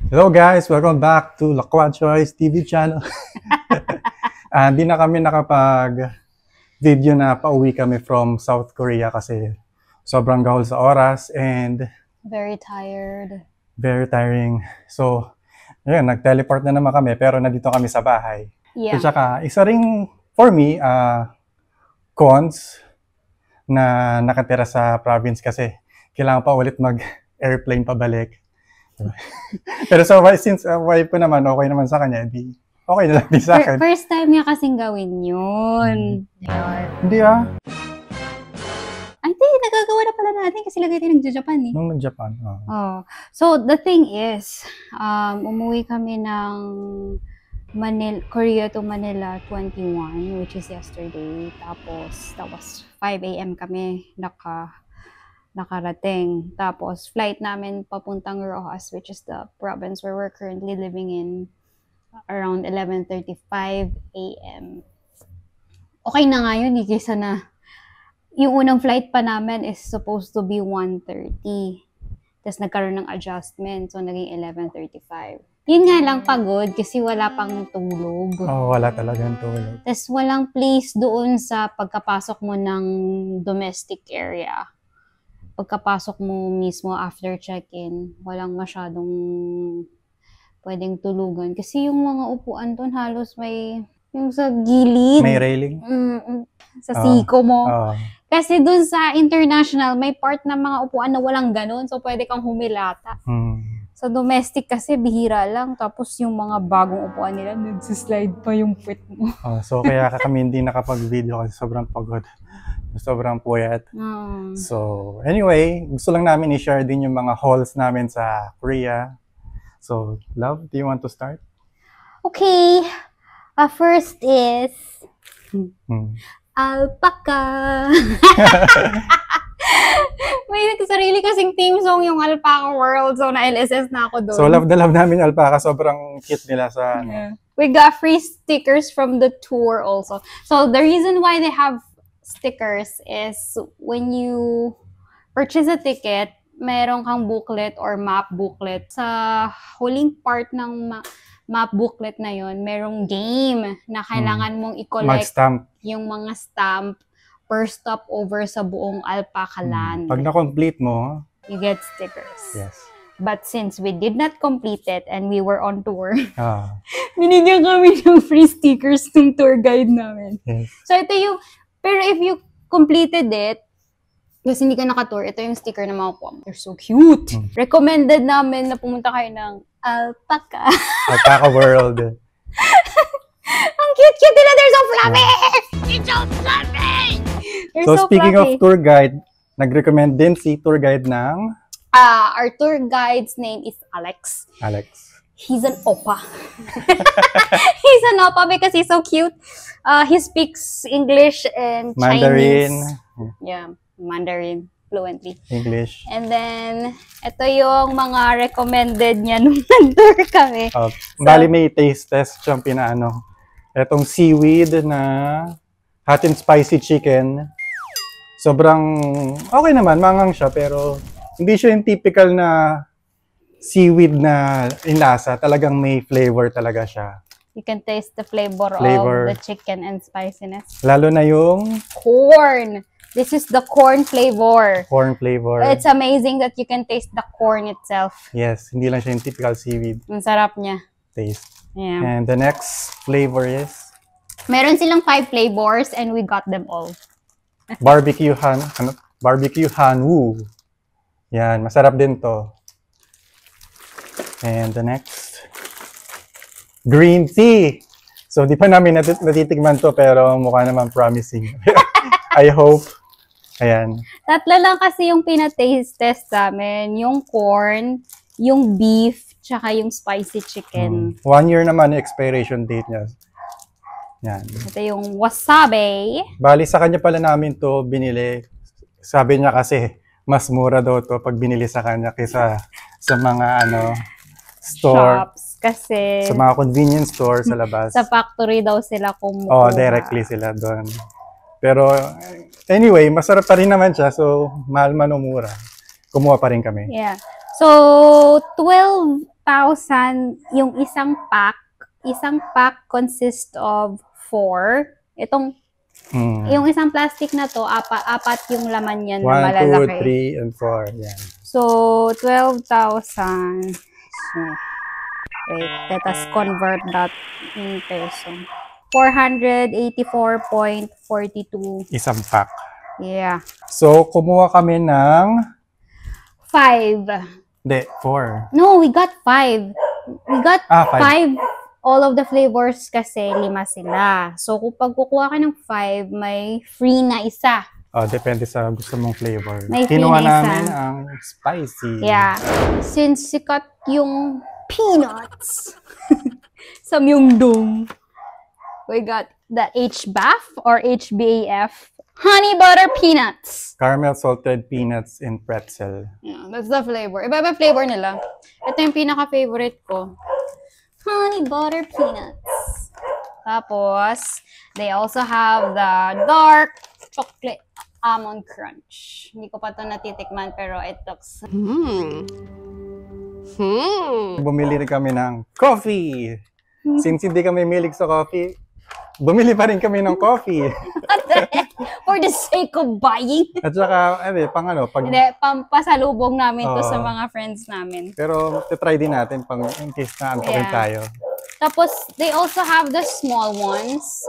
Hello guys! Welcome back to Lakwan Choice TV channel. Hindi na kami nakapag-video na pauwi kami from South Korea kasi sobrang gahol sa oras and very tired. Very tiring. So, yun, nag-teleport na naman kami pero nandito kami sa bahay. Yeah. At saka, isa ring for me, cons na nakatira sa province kasi kailangan pa ulit mag-airplane pabalik. Pero so, since wife ko naman, okay naman sa kanya, di okay na lang din sa akin. First time niya kasing gawin yun. Hindi ah. Ay, di, nagagawa na pala natin kasi lagay tayo nag-Japan eh. Nung nag-Japan. Oh. So, the thing is, umuwi kami ng Korea to Manila 21, which is yesterday. Tapos, that was 5 a.m. kami nakarating. Tapos, flight namin papuntang Rojas, which is the province where we're currently living in, around 11:35 a.m. Okay na nga yun, kaysa na yung unang flight pa namin is supposed to be 1:30. Tapos nagkaroon ng adjustment, so naging 11:35. Yun nga lang pagod kasi wala pang tulog. Wala talagang tulog. Tapos walang place doon sa pagkapasok mo ng domestic area. Pagkapasok mo mismo after check-in, walang masyadong pwedeng tulugan. Kasi yung mga upuan doon halos may, yung sa gilid. May railing? Sa siko mo. Kasi doon sa international, may part ng mga upuan na walang ganun. So, pwede kang humilata. Sa domestic kasi, bihira lang. Tapos yung mga bagong upuan nila, nagsislide pa yung puwet mo. So, kaya kami hindi nakapag-video kasi sobrang pagod. Sobrang puyat. So, anyway, gusto lang namin i-share din yung mga hauls namin sa Korea. So, Love, do you want to start? Okay. First is alpaca. May sarili kasing theme song yung Alpaca World. So, na-LSS na ako doon. So, love na love namin yung alpaca. Sobrang cute nila sa... We got free stickers from the tour also. So, the reason why they have stickers is when you purchase a ticket, meron kang booklet or map booklet. Sa huling part ng map booklet na yon, merong game na kailangan mong i-collect yung mga stamp per stop over sa buong Alpaca land. Pag na-complete mo, you get stickers. Yes. But since we did not complete it and we were on tour, binigyan kami ng free stickers ng tour guide namin. Yes. So ito yung, pero if you completed it, kasi hindi ka naka-tour, ito yung sticker na makukuha mo. They're so cute! Recommended namin na pumunta kayo ng Alpaca. Alpaca World. Ang cute-cute nila! They're so fluffy! It's so fluffy! So speaking of tour guide, nag-recommend din si tour guide ng... our tour guide's name is Alex. He's an oppa. He's an oppa because he's so cute. He speaks English and Mandarin. Chinese. Yeah, Mandarin fluently. English. And then, ito yung mga recommended niya nung nag-tour kami. Bali may taste test siyang pinaano. Etong seaweed na hot and spicy chicken. Sobrang okay naman, mangang siya pero hindi siya yung typical na seaweed na inlasa. Talagang may flavor talaga siya. You can taste the flavor of the chicken and spiciness. Lalo na yung corn. This is the corn flavor. Corn flavor. It's amazing that you can taste the corn itself. Yes, hindi lang siya yung typical seaweed. Ang sarap niya. Taste. Yeah. And the next flavor is? Meron silang 5 flavors and we got them all. Barbecue hanwoo. Yan, masarap din to. And the next, green tea. So, di pa namin natitikman to pero mukha naman promising. I hope. Ayan. Tatlo lang kasi yung pina-taste test namin. Yung corn, yung beef, tsaka yung spicy chicken. 1 year naman yung expiration date niya. Yan. Ito yung wasabi. Bali, sa kanya pala namin to binili. Sabi niya kasi, mas mura daw to pag binili sa kanya kaysa sa mga store. Shops. Kasi sa mga convenience store sa labas. Sa factory daw sila kumukuha. Directly sila doon. Pero anyway, masarap pa rin naman siya. So, mahal man o mura. Kumuha pa rin kami. Yeah. So, 12 yung isang pack consists of 4. Itong yung isang plastic na to, apat yung laman niyan na 1, malalaki. 2, 3, and 4. Yan. So, 12,000. Wait, let us convert that in peso. 484.42. Isang pack. Yeah. So, kumuha kami ng 5. Hindi, 4. No, we got 5. We got 5. 5. All of the flavors kasi 5 sila. So, kung kukuha ka ng 5, may free na isa. Depende sa gusto mong flavor. May Kinuha free na isa. namin ang spicy. Yeah. Since sikat yung peanuts sa Myeongdong, we got the HBAF or HBAF honey butter peanuts. Caramel salted peanuts in pretzel. Yeah, that's the flavor. Iba-iba flavor nila. Ito yung pinaka-favorite ko. Honey butter peanuts. Tapos, they also have the dark chocolate almond crunch. Hindi ko pa ito natitikman pero it looks... Bumili rin kami ng coffee. Since hindi kami milig sa coffee, bumili pa rin kami ng coffee. For the sake of buying. At saka, pag... Hindi, pampasalubong namin to sa mga friends namin. Pero, try din natin pang in case na antokin tayo. Tapos, they also have the small ones.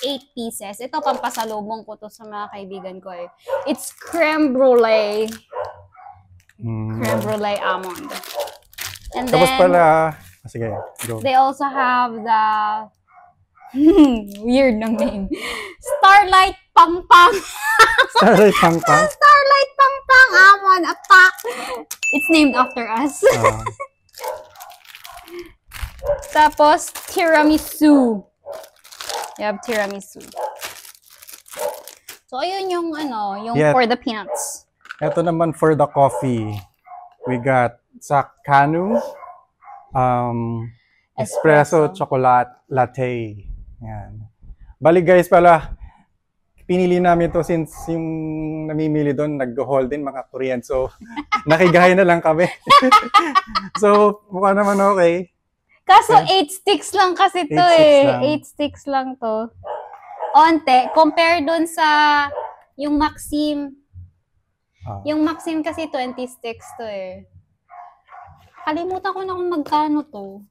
8 pieces. Ito, pampasalubong ko to sa mga kaibigan ko eh. It's creme brulee. Creme brulee almond. And Tapos then, pala, sige, go. they also have the weird ng name. Starlight Pangpang. Starlight Pangpang? Starlight Pangpang almond attack. It's named after us. Tapos, tiramisu. You have tiramisu. So, ayun yung for the peanuts. Ito naman for the coffee. We got Sakanu espresso chocolate latte. Yan. Bali guys pala, pinili namin to since yung namimili doon nag-hold din mga Korean. So, nakigaya na lang kami. So, mukha naman okay. Kaso 8 sticks lang kasi to 8 sticks lang to. Onte, compare dun sa yung Maxim. Yung Maxim kasi 20 sticks to eh. Kalimutan ko na kung magkano to.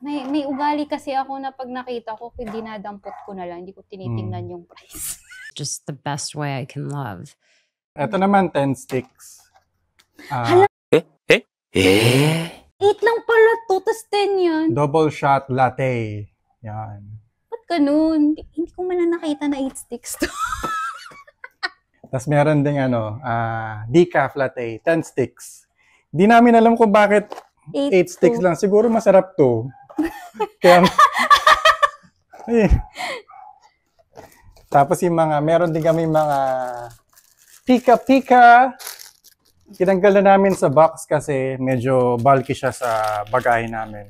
May ugali kasi ako na pag nakita ko, dinadampot ko na lang. Hindi ko tinitingnan yung price. Just the best way I can love. Ito naman 10 sticks. 8 lang pala to, tas 10 yan. Double shot latte. Yan. Ba't ganun? Hindi ko man nakita na 8 sticks to. Tapos meron ding decaf latte, 10 sticks. Di namin alam kung bakit 8 sticks lang. Siguro masarap to. Kaya, tapos yung meron din kami mga pika-pika. Tinanggal na namin sa box kasi medyo bulky siya sa bagahe namin.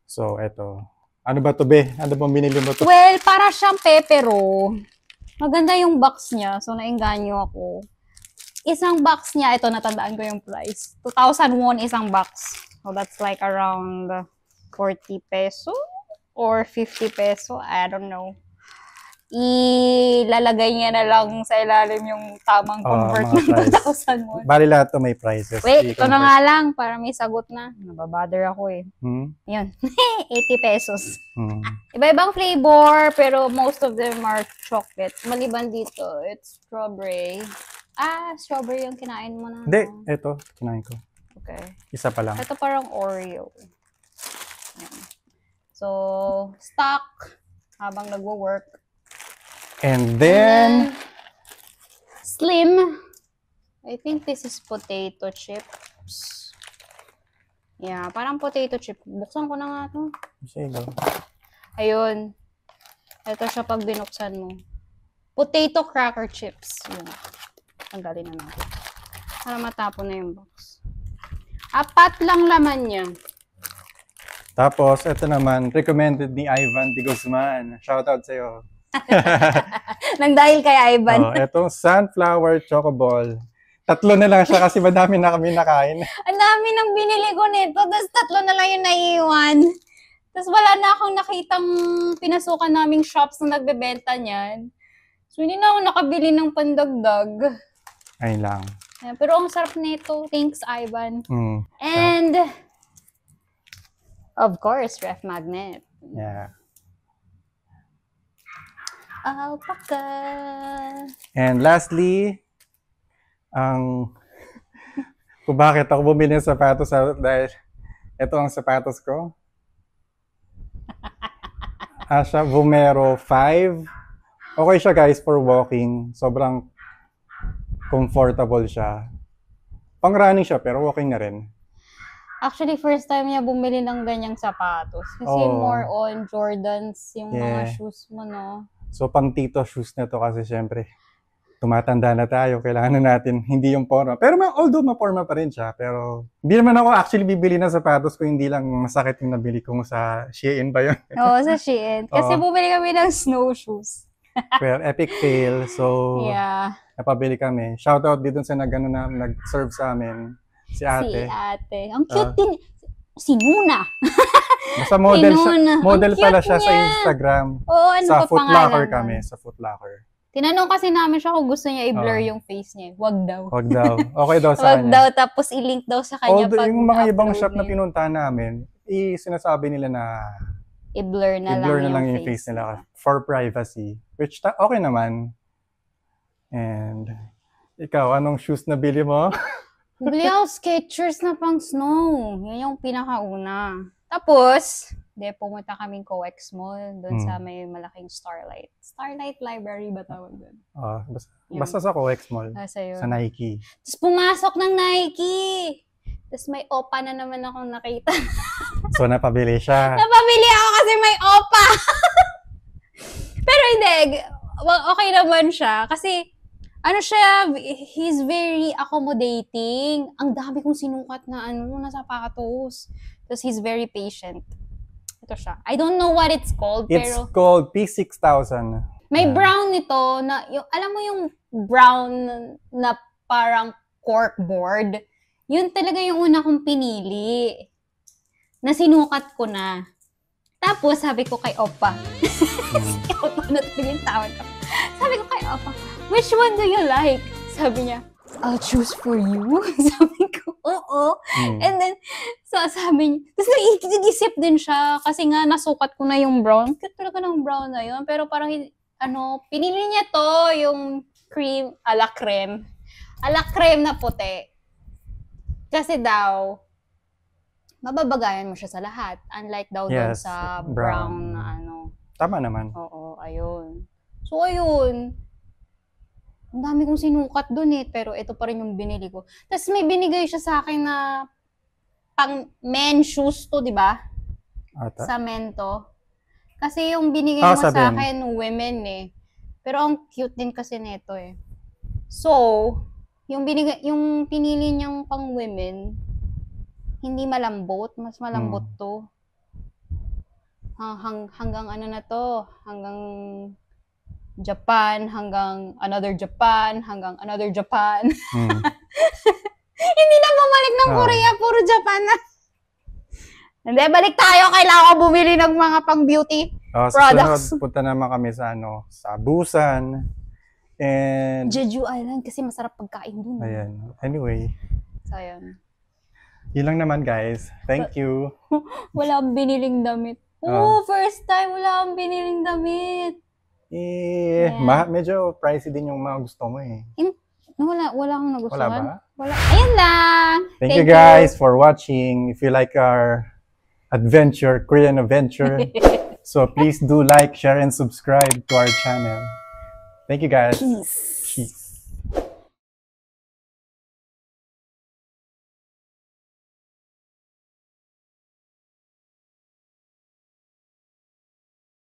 So, eto. Ano ba to, be? Ano bang binili mo to? Well, para siyang pepero. Maganda yung box niya. So, nainganyo ako. Isang box niya, ito, natandaan ko yung price. 2,000 won isang box. So, that's like around 40 peso or 50 peso. I don't know. Ilalagay niya na lang sa ilalim yung tamang convert ng 2,000 won. Bali lahat to may prices. Wait, ito na nga lang para may sagot na. Nababother ako eh. Yun. 80 pesos. Iba-ibang flavor, pero most of them are chocolate. Maliban dito, it's strawberry. Strawberry yung kinain mo na. Hindi, ito. Kinain ko. Okay. Isa pa lang. Ito parang Oreo. Ayan. So, stock habang nagwo-work. And then, slim. I think this is potato chips. Yeah, parang potato chip. Buksan ko na nga ito. Sige. Ayun. Ito siya pag binuksan mo. Potato cracker chips. Yun. Tanggalin na natin. Para matapon na yung box. 4 lang laman niya. Tapos, ito naman, recommended ni Ivan de Guzman. Shoutout sa'yo. Nang dahil kay Ivan. Itong sunflower choco ball. Tatlo na lang siya kasi madami na kami nakain. Ang dami nang binili ko nito, tapos 3 na lang yung naiiwan. Tapos wala na akong nakitang pinasukan naming shops na nagbebenta niyan. So, hindi na ako nakabili ng pandagdag. Ayun lang. Ayan, pero ang sarap nito. Thanks, Ivan. Mm. And, of course, ref magnet. Yeah. Alpaca. And lastly, kung bakit ako bumili ng sapatos dahil ito ang sapatos ko. Siya, Vomero 5. Okay siya guys for walking. Sobrang comfortable siya. Pang running siya pero walking na rin. Actually, first time niya bumili ng ganyang sapatos. Kasi more on Jordans yung mga shoes mo, no? So, pang tito shoes na to kasi syempre, tumatanda na tayo. Kailangan na natin, hindi yung forma. Pero although ma-forma pa rin siya, pero hindi naman ako actually bibili ng sapatos ko, hindi lang masakit yung nabili ko sa Shein ba yun? Oo, sa Shein. Kasi bumili kami ng snowshoes. Pero epic fail. So, yeah. napabili kami. Shoutout dito sa nag-serve sa amin. Si ate. Si ate. Ang cute din. Si Nuna. Basta model, model pala siya niya sa Instagram. Oo, ano sa pa Foot Locker pangalan kami. nun? Sa Foot Locker. Tinanong kasi namin siya kung gusto niya i-blur yung face niya. Wag daw. Wag daw. Okay daw sa Wag kanya. daw, tapos i-link daw sa kanya Although, pag yung mga ibang upload shop na niya. pinuntahan namin, sinasabi nila na I-blur na lang yung face nila for privacy. Which, okay naman. And, ikaw, anong shoes na bili mo? Bili ako Skechers na pang snow. Yan yung pinakauna. Tapos, pumunta kaming Coex Mall doon sa may malaking Starlight. Starlight Library ba tawag doon? Basta sa Coex Mall. Yun. Sa Nike. Tapos pumasok ng Nike. Tapos may OPA na naman akong nakita. So, napabili siya. Napabili ako kasi may OPA. Pero hindi. Okay naman siya. Kasi, he's very accommodating. Ang dami kong sinukat na na sapatos. Tapos he's very patient. Ito siya. I don't know what it's called, It's pero called P6000. may brown nito na, alam mo yung brown na parang corkboard? Yun talaga yung una kong pinili. Na sinukat ko na. Tapos sabi ko kay Opa. Si Opa na talaga yung tawag ko. Sabi ko kay Opa, which one do you like? Sabi niya, I'll choose for you. Sabi ko, oo. And then, sabi niya, tapos nag-isip din siya kasi nga nasukat ko na yung brown. Cute talaga ng brown na yun. Pero parang, pinili niya to, yung cream, ala creme na puti. Kasi daw, mababagayan mo siya sa lahat. Unlike daw doon sa brown na Tama naman. Oo, ayun. So, ayun. Ang dami kong sinukat doon pero ito pa rin yung binili ko. Tapos may binigay siya sa akin na pang men shoes to, di ba? Sa men to. Kasi yung binigay mo sa akin, women Pero ang cute din kasi nito So, yung pinili niyang pang women, hindi malambot. Mas malambot to. Hanggang na to? Hanggang Japan, hanggang another Japan. Hindi na bumalik ng Korea, puro Japan na. Hindi, balik tayo. Kailangan ko bumili ng mga pang-beauty products. Susunod, punta naman kami sa sa Busan. And Jeju Island kasi masarap pagkain dun. Ayan. Anyway. So, ayan. Yun lang naman, guys. Thank you. Wala akong biniling damit. First time wala akong biniling damit. Medyo pricey din yung mga gusto mo Wala akong nagustuhan. Wala ba? Wala. Ayun lang. Thank you guys for watching. If you like our Korean adventure, so please do like, share, and subscribe to our channel. Thank you guys. Peace.